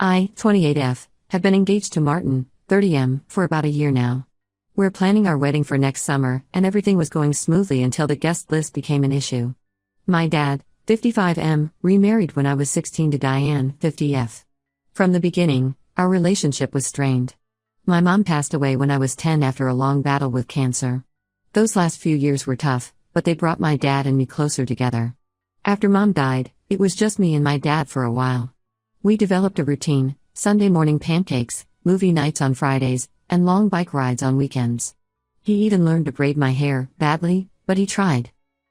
I, 28F, have been engaged to Martin, 30M, for about a year now. We're planning our wedding for next summer, and everything was going smoothly until the guest list became an issue. My dad, 55M, remarried when I was 16 to Diane, 50F. From the beginning, our relationship was strained. My mom passed away when I was 10 after a long battle with cancer. Those last few years were tough, but they brought my dad and me closer together. After Mom died, it was just me and my dad for a while. We developed a routine: Sunday morning pancakes, movie nights on Fridays, and long bike rides on weekends. He even learned to braid my hair, badly, but he tried.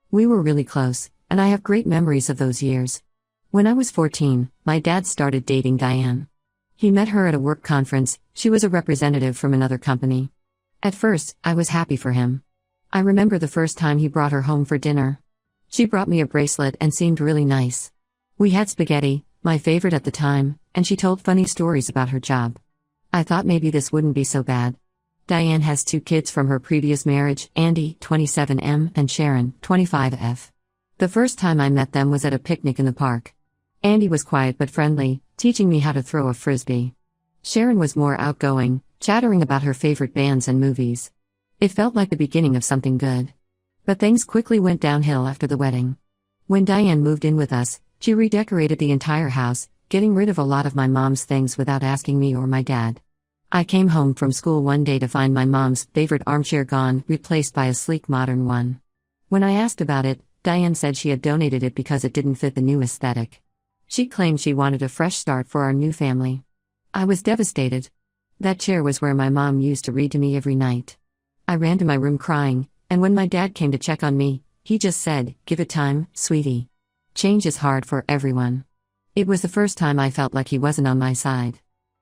We were really close, and I have great memories of those years. When I was 14, my dad started dating Diane. He met her at a work conference. She was a representative from another company. At first, I was happy for him. I remember the first time he brought her home for dinner. She brought me a bracelet and seemed really nice. We had spaghetti, my favorite at the time, and she told funny stories about her job. I thought maybe this wouldn't be so bad. Diane has 2 kids from her previous marriage, Andy, 27M, and Sharon, 25F. The first time I met them was at a picnic in the park. Andy was quiet but friendly, teaching me how to throw a frisbee. Sharon was more outgoing, chattering about her favorite bands and movies. It felt like the beginning of something good. But things quickly went downhill after the wedding. When Diane moved in with us, she redecorated the entire house, getting rid of a lot of my mom's things without asking me or my dad. I came home from school one day to find my mom's favorite armchair gone, replaced by a sleek modern one. When I asked about it, Diane said she had donated it because it didn't fit the new aesthetic. She claimed she wanted a fresh start for our new family. I was devastated. That chair was where my mom used to read to me every night. I ran to my room crying, and when my dad came to check on me, he just said, "Give it time, sweetie. Change is hard for everyone." It was the first time I felt like he wasn't on my side.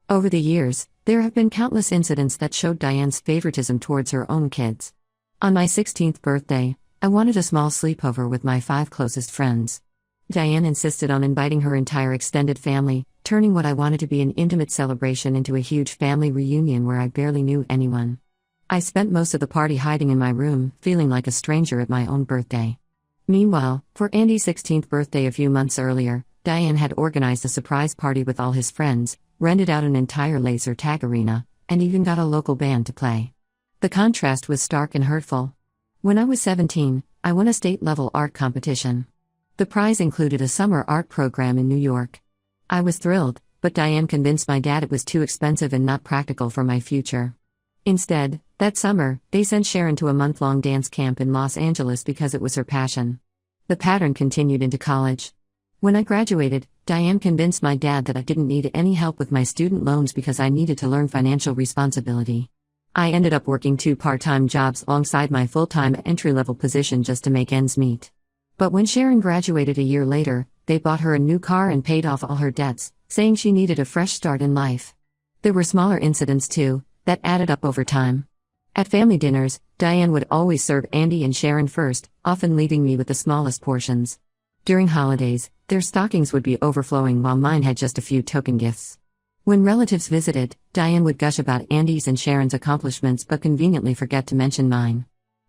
Over the years, there have been countless incidents that showed Diane's favoritism towards her own kids. On my 16th birthday, I wanted a small sleepover with my 5 closest friends. Diane insisted on inviting her entire extended family, turning what I wanted to be an intimate celebration into a huge family reunion where I barely knew anyone. I spent most of the party hiding in my room, feeling like a stranger at my own birthday. Meanwhile, for Andy's 16th birthday a few months earlier, Diane had organized a surprise party with all his friends, rented out an entire laser tag arena, and even got a local band to play. The contrast was stark and hurtful. When I was 17, I won a state-level art competition. The prize included a summer art program in New York. I was thrilled, but Diane convinced my dad it was too expensive and not practical for my future. Instead, that summer, they sent Sharon to a month-long dance camp in Los Angeles because it was her passion. The pattern continued into college. When I graduated, Diane convinced my dad that I didn't need any help with my student loans because I needed to learn financial responsibility. I ended up working 2 part-time jobs alongside my full-time entry-level position just to make ends meet. But when Sharon graduated a year later, they bought her a new car and paid off all her debts, saying she needed a fresh start in life. There were smaller incidents too, that added up over time. At family dinners, Diane would always serve Andy and Sharon first, often leaving me with the smallest portions. During holidays, their stockings would be overflowing while mine had just a few token gifts. When relatives visited, Diane would gush about Andy's and Sharon's accomplishments but conveniently forget to mention mine.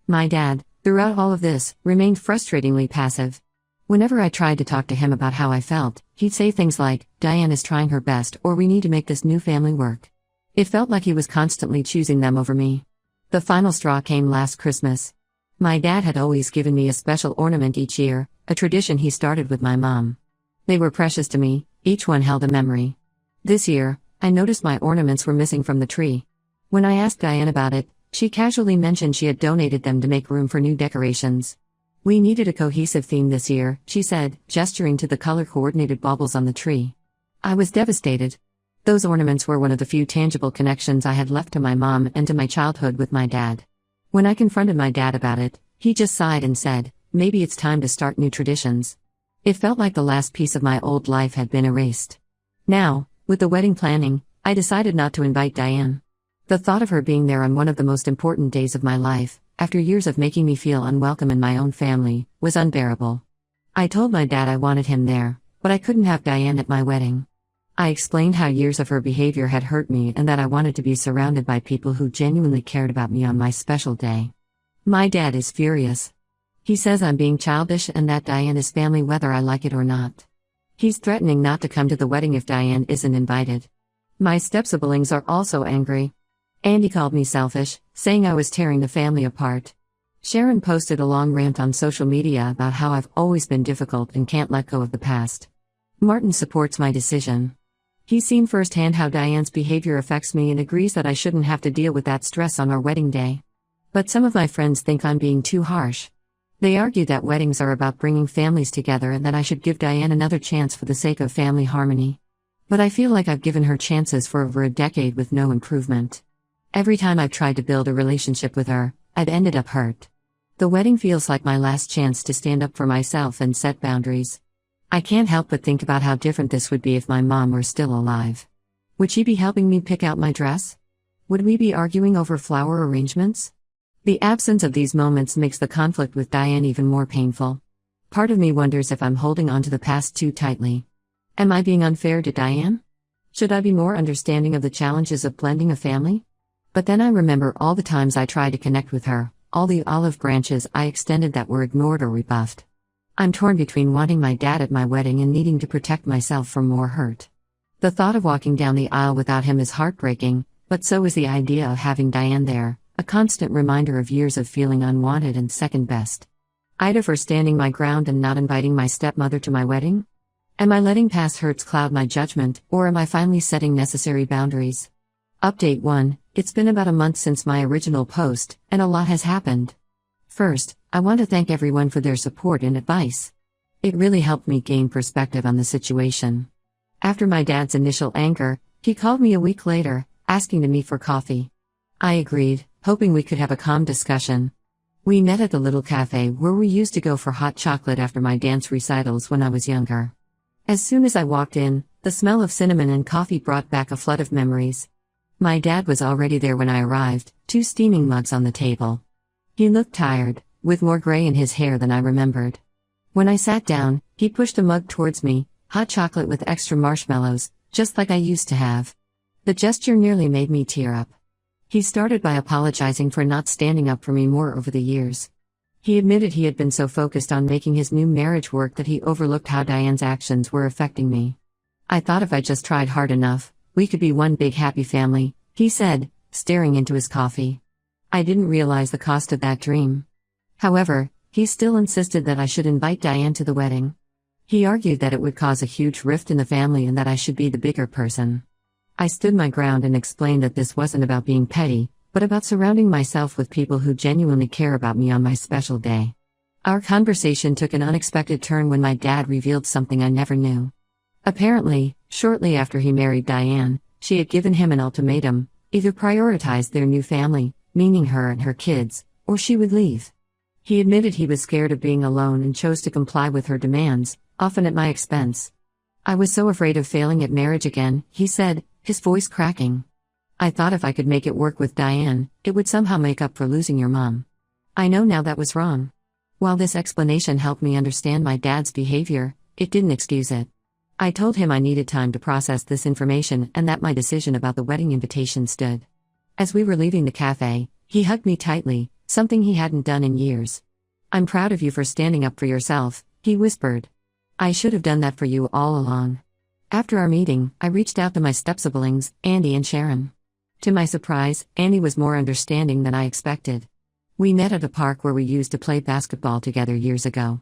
My dad, throughout all of this, remained frustratingly passive. Whenever I tried to talk to him about how I felt, he'd say things like, "Diane is trying her best," or "We need to make this new family work." It felt like he was constantly choosing them over me. The final straw came last Christmas. My dad had always given me a special ornament each year, a tradition he started with my mom. They were precious to me, each one held a memory. This year, I noticed my ornaments were missing from the tree. When I asked Diane about it, she casually mentioned she had donated them to make room for new decorations. "We needed a cohesive theme this year," she said, gesturing to the color-coordinated baubles on the tree. I was devastated. Those ornaments were one of the few tangible connections I had left to my mom and to my childhood with my dad. When I confronted my dad about it, he just sighed and said, "Maybe it's time to start new traditions." It felt like the last piece of my old life had been erased. Now, with the wedding planning, I decided not to invite Diane. The thought of her being there on one of the most important days of my life, after years of making me feel unwelcome in my own family, was unbearable. I told my dad I wanted him there, but I couldn't have Diane at my wedding. I explained how years of her behavior had hurt me and that I wanted to be surrounded by people who genuinely cared about me on my special day. My dad is furious. He says I'm being childish and that Diane is family whether I like it or not. He's threatening not to come to the wedding if Diane isn't invited. My step-siblings are also angry. Andy called me selfish, saying I was tearing the family apart. Sharon posted a long rant on social media about how I've always been difficult and can't let go of the past. Martin supports my decision. He's seen firsthand how Diane's behavior affects me and agrees that I shouldn't have to deal with that stress on our wedding day. But some of my friends think I'm being too harsh. They argue that weddings are about bringing families together and that I should give Diane another chance for the sake of family harmony. But I feel like I've given her chances for over a decade with no improvement. Every time I've tried to build a relationship with her, I've ended up hurt. The wedding feels like my last chance to stand up for myself and set boundaries. I can't help but think about how different this would be if my mom were still alive. Would she be helping me pick out my dress? Would we be arguing over flower arrangements? The absence of these moments makes the conflict with Diane even more painful. Part of me wonders if I'm holding on to the past too tightly. Am I being unfair to Diane? Should I be more understanding of the challenges of blending a family? But then I remember all the times I tried to connect with her, all the olive branches I extended that were ignored or rebuffed. I'm torn between wanting my dad at my wedding and needing to protect myself from more hurt. The thought of walking down the aisle without him is heartbreaking, but so is the idea of having Diane there, a constant reminder of years of feeling unwanted and second best. Ida for standing my ground and not inviting my stepmother to my wedding? Am I letting past hurts cloud my judgment, or am I finally setting necessary boundaries? Update 1. It's been about a month since my original post, and a lot has happened. First, I want to thank everyone for their support and advice. It really helped me gain perspective on the situation. After my dad's initial anger, he called me a week later, asking to meet for coffee. I agreed, hoping we could have a calm discussion. We met at the little cafe where we used to go for hot chocolate after my dance recitals when I was younger. As soon as I walked in, the smell of cinnamon and coffee brought back a flood of memories. My dad was already there when I arrived, 2 steaming mugs on the table. He looked tired, with more gray in his hair than I remembered. When I sat down, he pushed a mug towards me, hot chocolate with extra marshmallows, just like I used to have. The gesture nearly made me tear up. He started by apologizing for not standing up for me more over the years. He admitted he had been so focused on making his new marriage work that he overlooked how Diane's actions were affecting me. I thought if I just tried hard enough, we could be one big happy family, he said, staring into his coffee. I didn't realize the cost of that dream. However, he still insisted that I should invite Diane to the wedding. He argued that it would cause a huge rift in the family and that I should be the bigger person. I stood my ground and explained that this wasn't about being petty, but about surrounding myself with people who genuinely care about me on my special day. Our conversation took an unexpected turn when my dad revealed something I never knew. Apparently, shortly after he married Diane, she had given him an ultimatum: either prioritize their new family, meaning her and her kids, or she would leave. He admitted he was scared of being alone and chose to comply with her demands, often at my expense. I was so afraid of failing at marriage again, he said, his voice cracking. I thought if I could make it work with Diane, it would somehow make up for losing your mom. I know now that was wrong. While this explanation helped me understand my dad's behavior, it didn't excuse it. I told him I needed time to process this information and that my decision about the wedding invitation stood. As we were leaving the cafe, he hugged me tightly, something he hadn't done in years. I'm proud of you for standing up for yourself, he whispered. I should have done that for you all along. After our meeting, I reached out to my step-siblings, Andy and Sharon. To my surprise, Andy was more understanding than I expected. We met at a park where we used to play basketball together years ago.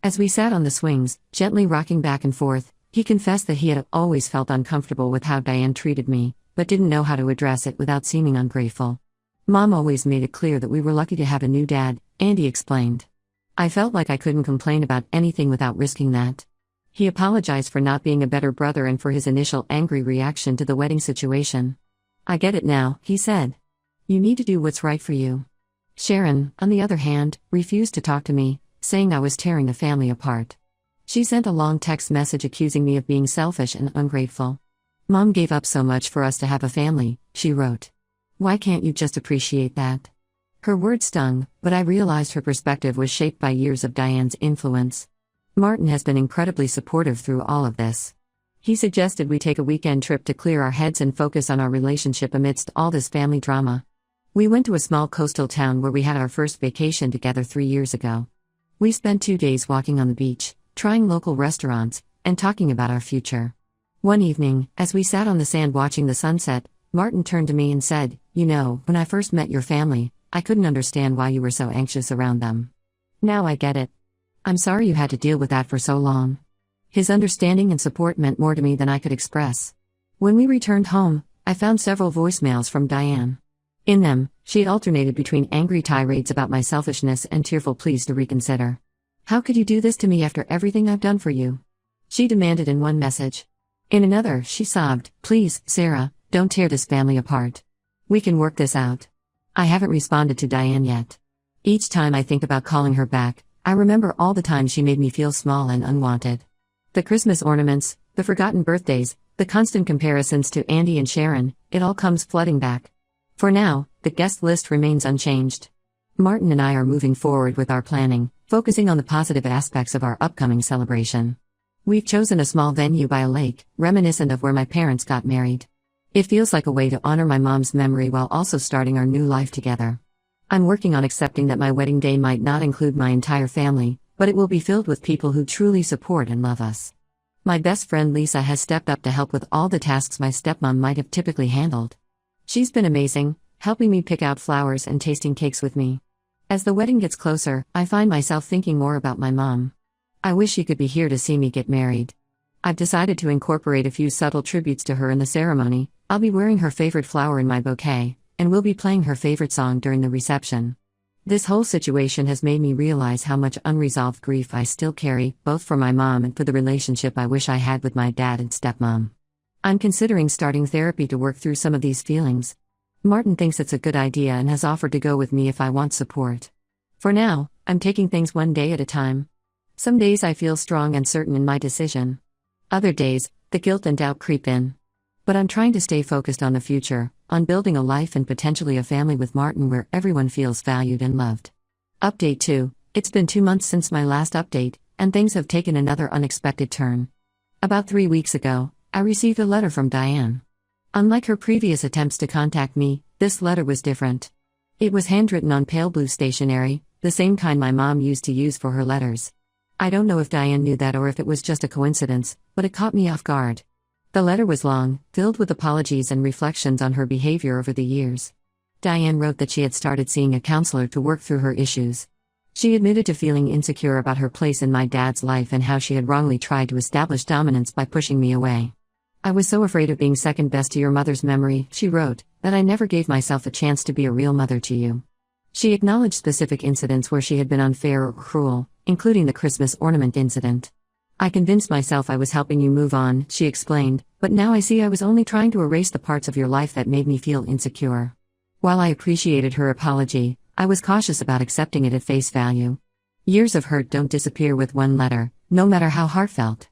As we sat on the swings, gently rocking back and forth, he confessed that he had always felt uncomfortable with how Diane treated me, but didn't know how to address it without seeming ungrateful. Mom always made it clear that we were lucky to have a new dad, Andy explained. I felt like I couldn't complain about anything without risking that. He apologized for not being a better brother and for his initial angry reaction to the wedding situation. I get it now, he said. You need to do what's right for you. Sharon, on the other hand, refused to talk to me, saying I was tearing the family apart. She sent a long text message accusing me of being selfish and ungrateful. Mom gave up so much for us to have a family, she wrote. Why can't you just appreciate that? Her words stung, but I realized her perspective was shaped by years of Diane's influence. Martin has been incredibly supportive through all of this. He suggested we take a weekend trip to clear our heads and focus on our relationship amidst all this family drama. We went to a small coastal town where we had our first vacation together 3 years ago. We spent 2 days walking on the beach, trying local restaurants, and talking about our future. One evening, as we sat on the sand watching the sunset, Martin turned to me and said, "You know, when I first met your family, I couldn't understand why you were so anxious around them. Now I get it. I'm sorry you had to deal with that for so long." His understanding and support meant more to me than I could express. When we returned home, I found several voicemails from Diane. In them, she alternated between angry tirades about my selfishness and tearful pleas to reconsider. "How could you do this to me after everything I've done for you?" she demanded in one message. In another, she sobbed, "Please, Sarah, don't tear this family apart. We can work this out." I haven't responded to Diane yet. Each time I think about calling her back, I remember all the times she made me feel small and unwanted. The Christmas ornaments, the forgotten birthdays, the constant comparisons to Andy and Sharon, it all comes flooding back. For now, the guest list remains unchanged. Martin and I are moving forward with our planning, focusing on the positive aspects of our upcoming celebration. We've chosen a small venue by a lake, reminiscent of where my parents got married. It feels like a way to honor my mom's memory while also starting our new life together. I'm working on accepting that my wedding day might not include my entire family, but it will be filled with people who truly support and love us. My best friend Lisa has stepped up to help with all the tasks my stepmom might have typically handled. She's been amazing, helping me pick out flowers and tasting cakes with me. As the wedding gets closer, I find myself thinking more about my mom. I wish she could be here to see me get married. I've decided to incorporate a few subtle tributes to her in the ceremony. I'll be wearing her favorite flower in my bouquet, and we'll be playing her favorite song during the reception. This whole situation has made me realize how much unresolved grief I still carry, both for my mom and for the relationship I wish I had with my dad and stepmom. I'm considering starting therapy to work through some of these feelings. Martin thinks it's a good idea and has offered to go with me if I want support. For now, I'm taking things one day at a time. Some days I feel strong and certain in my decision. Other days, the guilt and doubt creep in. But I'm trying to stay focused on the future, on building a life and potentially a family with Martin where everyone feels valued and loved. Update 2. It's been 2 months since my last update, and things have taken another unexpected turn. About 3 weeks ago, I received a letter from Diane. Unlike her previous attempts to contact me, this letter was different. It was handwritten on pale blue stationery, the same kind my mom used to use for her letters. I don't know if Diane knew that or if it was just a coincidence, but it caught me off guard. The letter was long, filled with apologies and reflections on her behavior over the years. Diane wrote that she had started seeing a counselor to work through her issues. She admitted to feeling insecure about her place in my dad's life and how she had wrongly tried to establish dominance by pushing me away. "I was so afraid of being second best to your mother's memory," she wrote, "that I never gave myself a chance to be a real mother to you." She acknowledged specific incidents where she had been unfair or cruel, including the Christmas ornament incident. "I convinced myself I was helping you move on," she explained, "but now I see I was only trying to erase the parts of your life that made me feel insecure." While I appreciated her apology, I was cautious about accepting it at face value. Years of hurt don't disappear with one letter, no matter how heartfelt.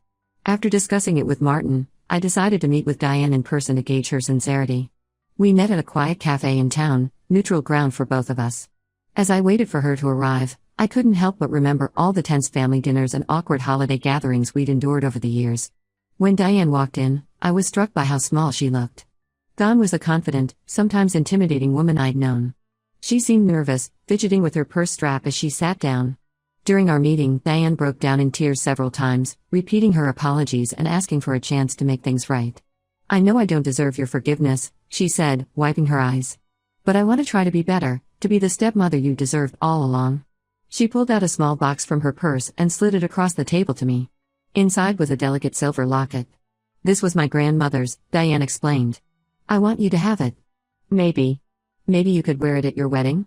After discussing it with Martin, I decided to meet with Diane in person to gauge her sincerity. We met at a quiet cafe in town, neutral ground for both of us. As I waited for her to arrive, I couldn't help but remember all the tense family dinners and awkward holiday gatherings we'd endured over the years. When Diane walked in, I was struck by how small she looked. Gone was the confident, sometimes intimidating woman I'd known. She seemed nervous, fidgeting with her purse strap as she sat down. During our meeting, Diane broke down in tears several times, repeating her apologies and asking for a chance to make things right. "I know I don't deserve your forgiveness," she said, wiping her eyes. "But I want to try to be better, to be the stepmother you deserved all along." She pulled out a small box from her purse and slid it across the table to me. Inside was a delicate silver locket. "This was my grandmother's," Diane explained. "I want you to have it. Maybe you could wear it at your wedding?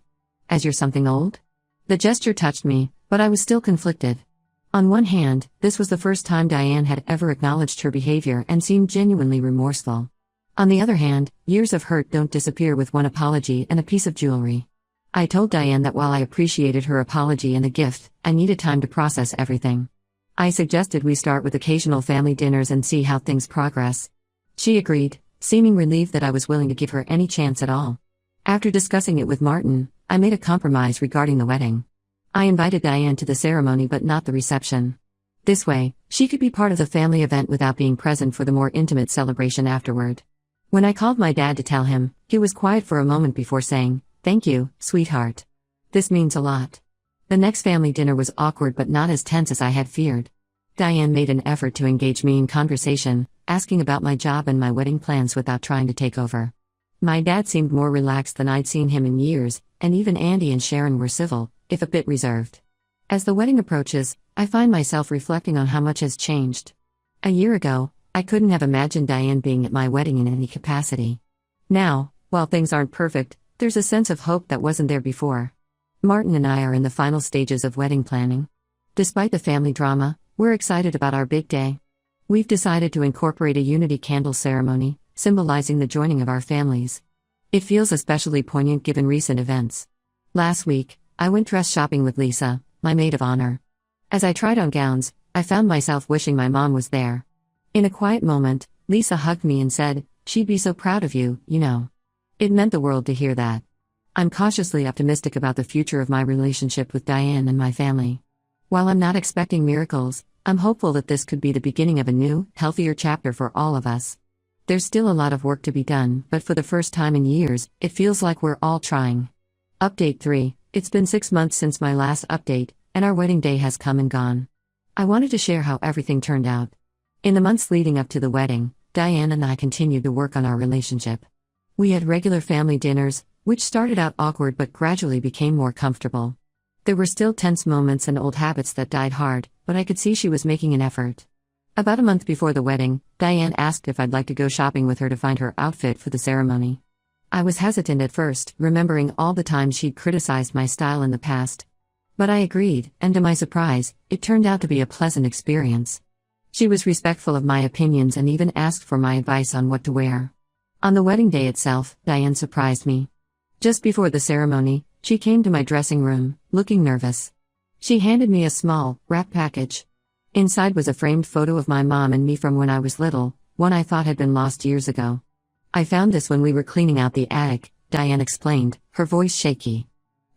As you're something old?" The gesture touched me, but I was still conflicted. On one hand, this was the first time Diane had ever acknowledged her behavior and seemed genuinely remorseful. On the other hand, years of hurt don't disappear with one apology and a piece of jewelry. I told Diane that while I appreciated her apology and the gift, I needed time to process everything. I suggested we start with occasional family dinners and see how things progress. She agreed, seeming relieved that I was willing to give her any chance at all. After discussing it with Martin, I made a compromise regarding the wedding. I invited Diane to the ceremony but not the reception. This way, she could be part of the family event without being present for the more intimate celebration afterward. When I called my dad to tell him, he was quiet for a moment before saying, "Thank you, sweetheart. This means a lot." The next family dinner was awkward but not as tense as I had feared. Diane made an effort to engage me in conversation, asking about my job and my wedding plans without trying to take over. My dad seemed more relaxed than I'd seen him in years, and even Andy and Sharon were civil, if a bit reserved. As the wedding approaches, I find myself reflecting on how much has changed. A year ago, I couldn't have imagined Diane being at my wedding in any capacity. Now, while things aren't perfect, there's a sense of hope that wasn't there before. Martin and I are in the final stages of wedding planning. Despite the family drama, we're excited about our big day. We've decided to incorporate a unity candle ceremony, symbolizing the joining of our families. It feels especially poignant given recent events. Last week, I went dress shopping with Lisa, my maid of honor. As I tried on gowns, I found myself wishing my mom was there. In a quiet moment, Lisa hugged me and said, "She'd be so proud of you, you know." It meant the world to hear that. I'm cautiously optimistic about the future of my relationship with Diane and my family. While I'm not expecting miracles, I'm hopeful that this could be the beginning of a new, healthier chapter for all of us. There's still a lot of work to be done, but for the first time in years, it feels like we're all trying. Update 3. It's been 6 months since my last update, and our wedding day has come and gone. I wanted to share how everything turned out. In the months leading up to the wedding, Diane and I continued to work on our relationship. We had regular family dinners, which started out awkward but gradually became more comfortable. There were still tense moments and old habits that died hard, but I could see she was making an effort. About a month before the wedding, Diane asked if I'd like to go shopping with her to find her outfit for the ceremony. I was hesitant at first, remembering all the times she'd criticized my style in the past. But I agreed, and to my surprise, it turned out to be a pleasant experience. She was respectful of my opinions and even asked for my advice on what to wear. On the wedding day itself, Diane surprised me. Just before the ceremony, she came to my dressing room, looking nervous. She handed me a small, wrapped package. Inside was a framed photo of my mom and me from when I was little, one I thought had been lost years ago. "I found this when we were cleaning out the attic," Diane explained, her voice shaky.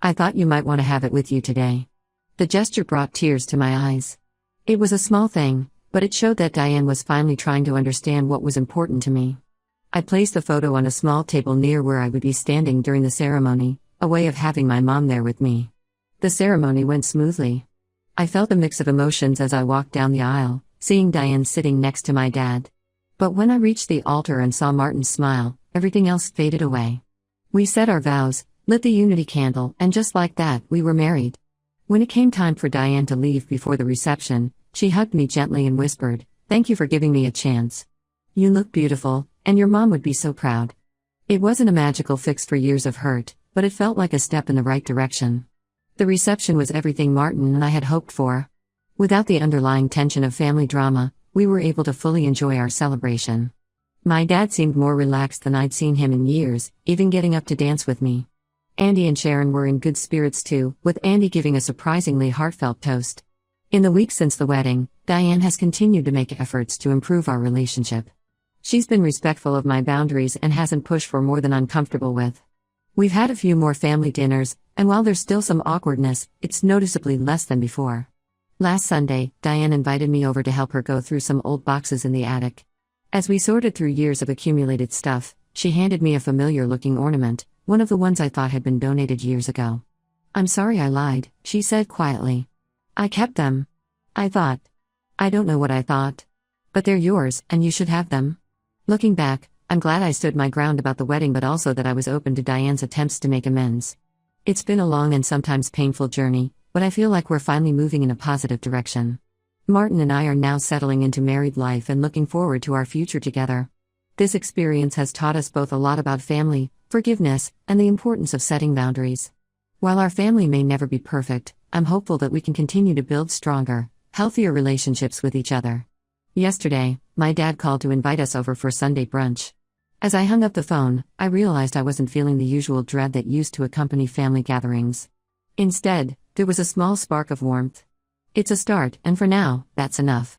"I thought you might want to have it with you today." The gesture brought tears to my eyes. It was a small thing, but it showed that Diane was finally trying to understand what was important to me. I placed the photo on a small table near where I would be standing during the ceremony, a way of having my mom there with me. The ceremony went smoothly. I felt a mix of emotions as I walked down the aisle, seeing Diane sitting next to my dad. But when I reached the altar and saw Martin smile, everything else faded away. We said our vows, lit the unity candle, and just like that, we were married. When it came time for Diane to leave before the reception, she hugged me gently and whispered, "Thank you for giving me a chance. You look beautiful, and your mom would be so proud." It wasn't a magical fix for years of hurt, but it felt like a step in the right direction. The reception was everything Martin and I had hoped for. Without the underlying tension of family drama, we were able to fully enjoy our celebration. My dad seemed more relaxed than I'd seen him in years, even getting up to dance with me. Andy and Sharon were in good spirits too, with Andy giving a surprisingly heartfelt toast. In the weeks since the wedding, Diane has continued to make efforts to improve our relationship. She's been respectful of my boundaries and hasn't pushed for more than I'm comfortable with. We've had a few more family dinners, and while there's still some awkwardness, it's noticeably less than before. Last Sunday, Diane invited me over to help her go through some old boxes in the attic. As we sorted through years of accumulated stuff, she handed me a familiar-looking ornament, one of the ones I thought had been donated years ago. "I'm sorry I lied," she said quietly. "I kept them. I don't know what I thought. But they're yours, and you should have them." Looking back, I'm glad I stood my ground about the wedding, but also that I was open to Diane's attempts to make amends. It's been a long and sometimes painful journey, but I feel like we're finally moving in a positive direction. Martin and I are now settling into married life and looking forward to our future together. This experience has taught us both a lot about family, forgiveness, and the importance of setting boundaries. While our family may never be perfect, I'm hopeful that we can continue to build stronger, healthier relationships with each other. Yesterday, my dad called to invite us over for Sunday brunch. As I hung up the phone, I realized I wasn't feeling the usual dread that used to accompany family gatherings. Instead, there was a small spark of warmth. It's a start, and for now, that's enough.